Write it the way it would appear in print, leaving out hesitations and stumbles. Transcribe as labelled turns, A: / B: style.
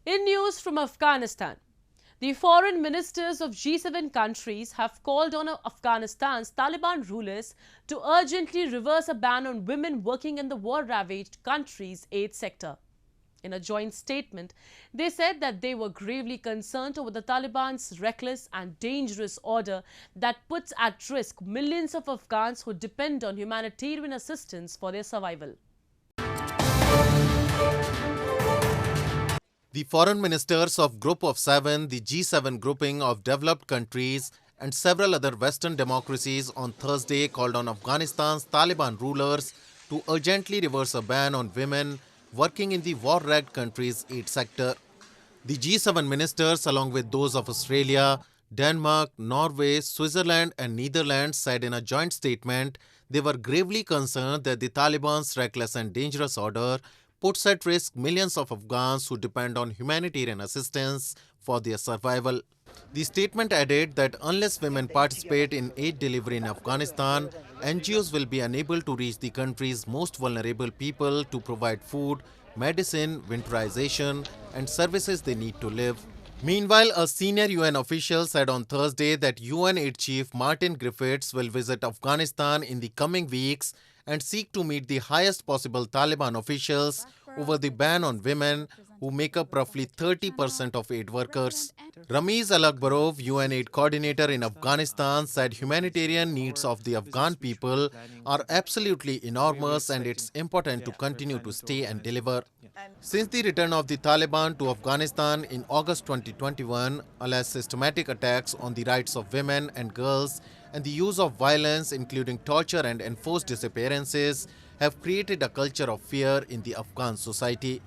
A: In news from Afghanistan, the foreign ministers of G7 countries have called on Afghanistan's Taliban rulers to urgently reverse a ban on women working in the war-ravaged country's aid sector. In a joint statement, they said that they were gravely concerned over the Taliban's reckless and dangerous order that puts at risk millions of Afghans who depend on humanitarian assistance for their survival.
B: The foreign ministers of Group of Seven, the G7 grouping of developed countries, and several other Western democracies on Thursday called on Afghanistan's Taliban rulers to urgently reverse a ban on women working in the war-wrecked country's aid sector. The G7 ministers, along with those of Australia, Denmark, Norway, Switzerland, and Netherlands, said in a joint statement they were gravely concerned that the Taliban's reckless and dangerous order puts at risk millions of Afghans who depend on humanitarian assistance for their survival. The statement added that unless women participate in aid delivery in Afghanistan, NGOs will be unable to reach the country's most vulnerable people to provide food, medicine, winterization, and services they need to live. Meanwhile, a senior UN official said on Thursday that UN Aid Chief Martin Griffiths will visit Afghanistan in the coming weeks and seek to meet the highest possible Taliban officials over the ban on women, who make up roughly 30% of aid workers. Ramiz Alakbarov, UN aid coordinator in Afghanistan, said humanitarian needs of the Afghan people are absolutely enormous and it's important to continue to stay and deliver. Since the return of the Taliban to Afghanistan in August 2021, alleged systematic attacks on the rights of women and girls and the use of violence, including torture and enforced disappearances, have created a culture of fear in the Afghan society.